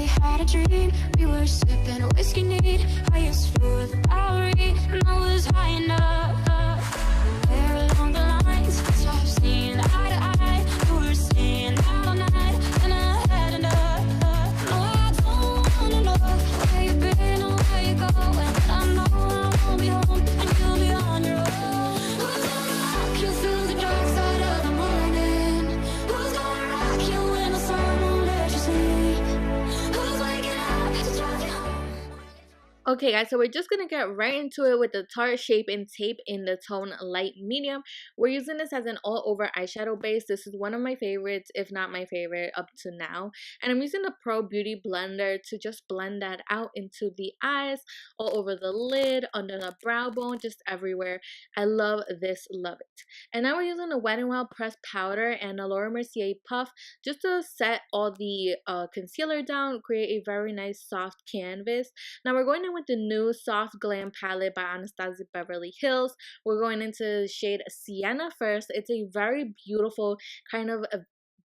we had a dream. We were sipping whiskey neat, highest floor of the Bowery, and I was high enough. There along the lines, stopped seeing eye to eye. We were staying out all night, and I had enough. No, I don't wanna know where you've been or where you're going. I know I won't be home, and you'll be on your own. Who's gonna rock you through the dark side of the morning? Who's gonna rock you when the sun won't let you sleep? Who's waking up to drive you home? Okay guys, so we're just gonna get right into it with the Tarte Shape and Tape in the tone light medium. We're using this as an all over eyeshadow base. This is one of my favorites, if not my favorite up to now, and I'm using the Pro Beauty blender to just blend that out into the eyes, all over the lid, under the brow bone, just everywhere. I love this, love it. And now we're using the Wet n Wild pressed powder and a Laura Mercier puff just to set all the concealer down, create a very nice soft canvas. Now we're going in with the new Soft Glam palette by Anastasia Beverly Hills. We're going into the shade Sienna first. It's a very beautiful kind of a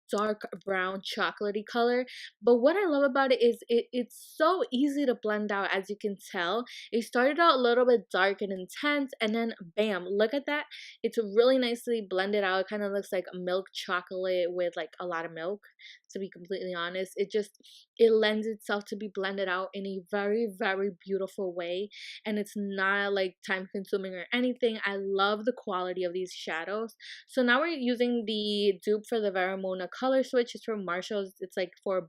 dark brown chocolatey color, but what I love about it is it's so easy to blend out. As you can tell, it started out a little bit dark and intense, and then bam, look at that, it's really nicely blended out. It kind of looks like a milk chocolate with like a lot of milk, to be completely honest. It lends itself to be blended out in a very, very beautiful way, and it's not like time consuming or anything. I love the quality of these shadows. So now we're using the dupe for the Veramona color switch. It's from Marshall's. It's like $4,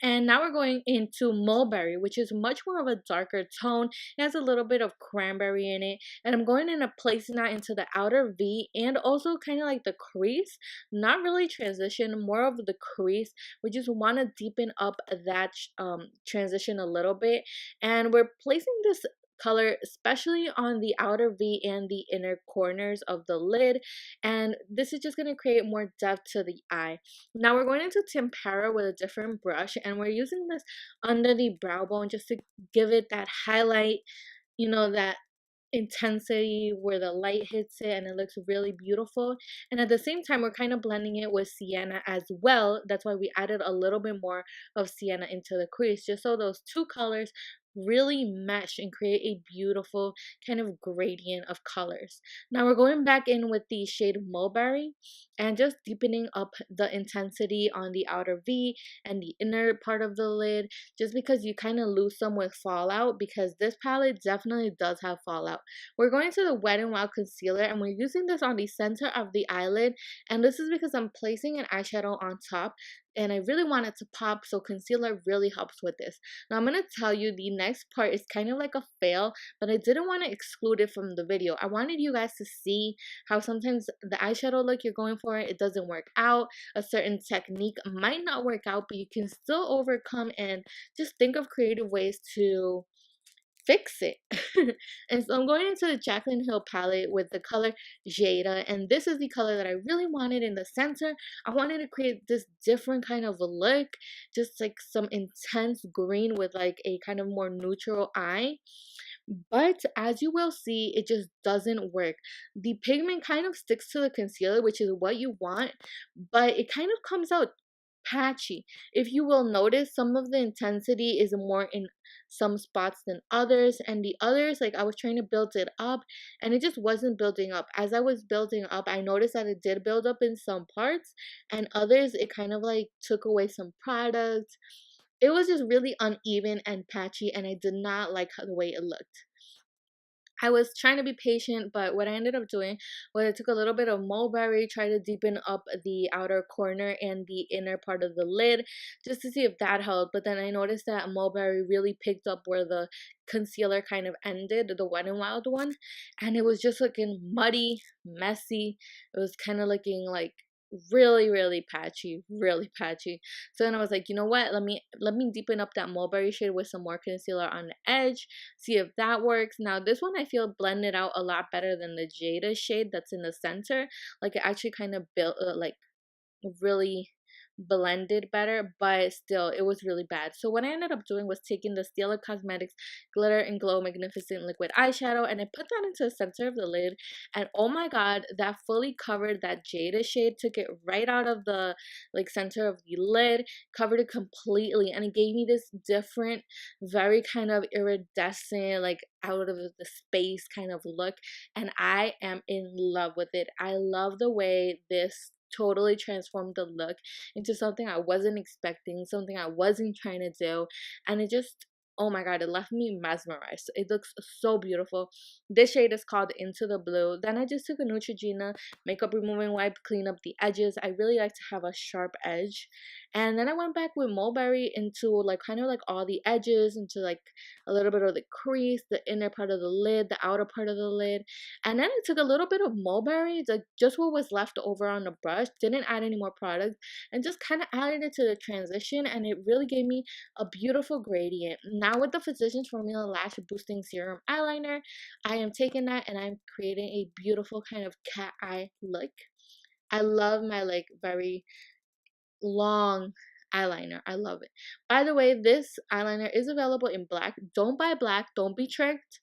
and now we're going into Mulberry, which is much more of a darker tone. It has a little bit of cranberry in it, and I'm going in and placing that into the outer V and also kind of like the crease. Not really transition, more of the crease. We just want to deepen up that transition a little bit, and we're placing this color especially on the outer V and the inner corners of the lid, and this is just going to create more depth to the eye. Now we're going into Tempera with a different brush, and we're using this under the brow bone just to give it that highlight, you know, that intensity where the light hits it, and it looks really beautiful. And at the same time, we're kind of blending it with Sienna as well. That's why we added a little bit more of Sienna into the crease, just so those two colors really mesh and create a beautiful kind of gradient of colors. Now we're going back in with the shade Mulberry and just deepening up the intensity on the outer V and the inner part of the lid, just because you kind of lose some with fallout, because this palette definitely does have fallout. We're going to the Wet n Wild concealer, and we're using this on the center of the eyelid, and this is because I'm placing an eyeshadow on top and I really want it to pop, so concealer really helps with this. Now I'm going to tell you the next part is kind of like a fail, but I didn't want to exclude it from the video. I wanted you guys to see how sometimes the eyeshadow look you're going for, it doesn't work out. A certain technique might not work out, but you can still overcome and just think of creative ways to fix it. And so I'm going into the Jaclyn Hill palette with the color Jada, and this is the color that I really wanted in the center. I wanted to create this different kind of a look, just like some intense green with like a kind of more neutral eye. But as you will see, it just doesn't work. The pigment kind of sticks to the concealer, which is what you want, but it kind of comes out patchy. If you will notice, some of the intensity is more in some spots than others, and the others, like I was trying to build it up and it just wasn't building up. As I was building up, I noticed that it did build up in some parts, and others it kind of like took away some product. It was just really uneven and patchy, and I did not like the way it looked. I was trying to be patient, but what I ended up doing was I took a little bit of Mulberry, tried to deepen up the outer corner and the inner part of the lid just to see if that helped. But then I noticed that Mulberry really picked up where the concealer kind of ended, the Wet n Wild one, and it was just looking muddy, messy. It was kind of looking like really patchy, so then I was like, you know what, let me deepen up that Mulberry shade with some more concealer on the edge, see if that works. Now this one I feel blended out a lot better than the Jada shade that's in the center. Like it actually kind of built really blended better, but still it was really bad. So what I ended up doing was taking the Stila Cosmetics Glitter and Glow Magnificent Liquid Eyeshadow, and I put that into the center of the lid, and oh my god, that fully covered that Jada shade, took it right out of the like center of the lid, covered it completely, and it gave me this different, very kind of iridescent, like out of the space kind of look, and I am in love with it. I love the way this totally transformed the look into something I wasn't expecting, something I wasn't trying to do, and it just, oh my god, it left me mesmerized. It looks so beautiful. This shade is called Into the Blue. Then I just took a Neutrogena makeup removing wipe, clean up the edges. I really like to have a sharp edge. And then I went back with Mulberry into like kind of like all the edges, into like a little bit of the crease, the inner part of the lid, the outer part of the lid. And then I took a little bit of Mulberry, like just what was left over on the brush, didn't add any more product, and just kind of added it to the transition, and it really gave me a beautiful gradient. Now with the Physicians Formula Lash Boosting Serum Eyeliner, I am taking that and I'm creating a beautiful kind of cat eye look. I love my like very long eyeliner. I love it. By the way, this eyeliner is available in black. Don't buy black. Don't be tricked.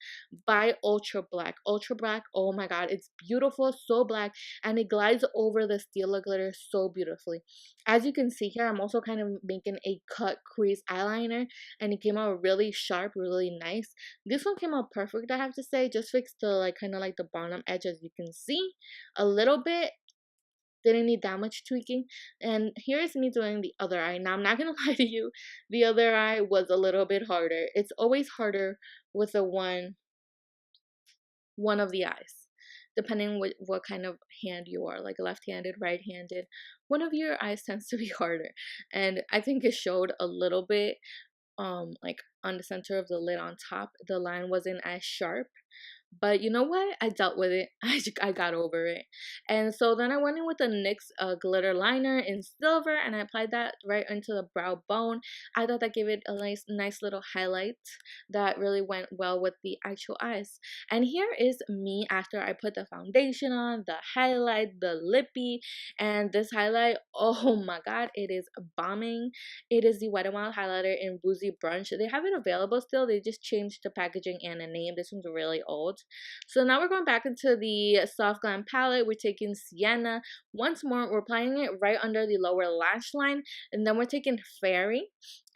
Buy ultra black. Ultra black, oh my god, it's beautiful, so black, and it glides over the Stila glitter so beautifully. As you can see here, I'm also kind of making a cut crease eyeliner, and it came out really sharp, really nice. This one came out perfect, I have to say. Just fixed the like kind of like the bottom edge, as you can see a little bit. Didn't need that much tweaking. And here is me doing the other eye. Now I'm not gonna lie to you, the other eye was a little bit harder. It's always harder with the one of the eyes, depending what kind of hand you are, like left-handed, right-handed. One of your eyes tends to be harder, and I think it showed a little bit like on the center of the lid on top. The line wasn't as sharp, but you know what? I dealt with it. I got over it. And so then I went in with the NYX glitter liner in silver, and I applied that right into the brow bone. I thought that gave it a nice little highlight that really went well with the actual eyes. And here is me after I put the foundation on, the highlight, the lippy, and this highlight, oh my god, it is bombing. It is the Wet n Wild highlighter in Boozy Brunch. They have it available still. They just changed the packaging and the name. This one's really old. So now we're going back into the Soft Glam palette. We're taking Sienna. Once more, we're applying it right under the lower lash line. And then we're taking Fairy.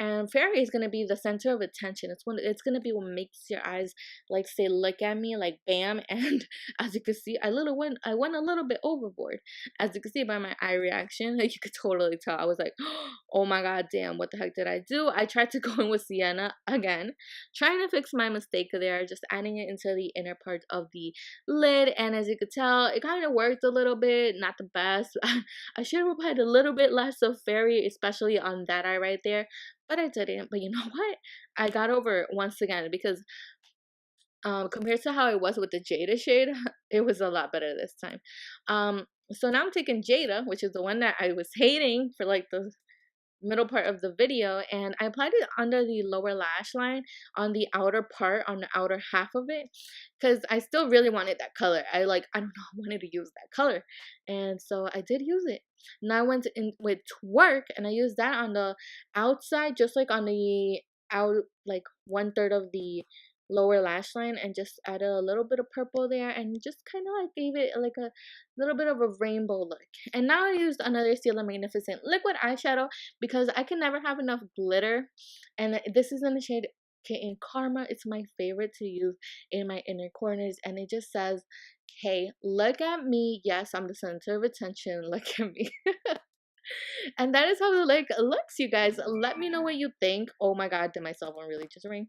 And Fairy is going to be the center of attention. It's going to be what makes your eyes like say, look at me, like bam. And as you can see, I went a little bit overboard. As you can see by my eye reaction, like you could totally tell. I was like, oh my god, damn, what the heck did I do? I tried to go in with Sienna again, trying to fix my mistake there, just adding it into the inner part of the lid, and as you could tell, it kind of worked a little bit, not the best. I should have applied a little bit less of Fairy, especially on that eye right there, but I didn't. But you know what? I got over it once again, because compared to how it was with the Jada shade, it was a lot better this time. So now I'm taking Jada, which is the one that I was hating for like the middle part of the video, and I applied it under the lower lash line on the outer part, on the outer half of it, because I still really wanted that color. I don't know, I wanted to use that color, and so I did use it. Now I went in with Twerk, and I used that on the outside, just like on the out, like 1/3 of the lower lash line, and just added a little bit of purple there, and just kind of like gave it like a little bit of a rainbow look. And now I used another Stila Magnificent liquid eyeshadow, because I can never have enough glitter, and this is in the shade in Karma. It's my favorite to use in my inner corners, and it just says, hey, look at me, yes, I'm the center of attention, look at me. And that is how the look looks, you guys. Let me know what you think. Oh my god, did my cell phone really just ring?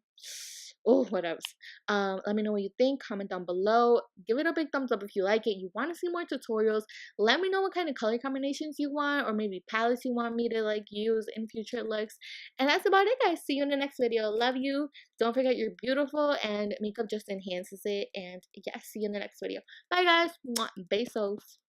Oh, what else? Let me know what you think. Comment down below. Give it a big thumbs up if you like it. You want to see more tutorials. Let me know what kind of color combinations you want, or maybe palettes you want me to like use in future looks. And that's about it, guys. See you in the next video. Love you. Don't forget you're beautiful, and makeup just enhances it. And yeah, see you in the next video. Bye, guys. Mwah. Besos.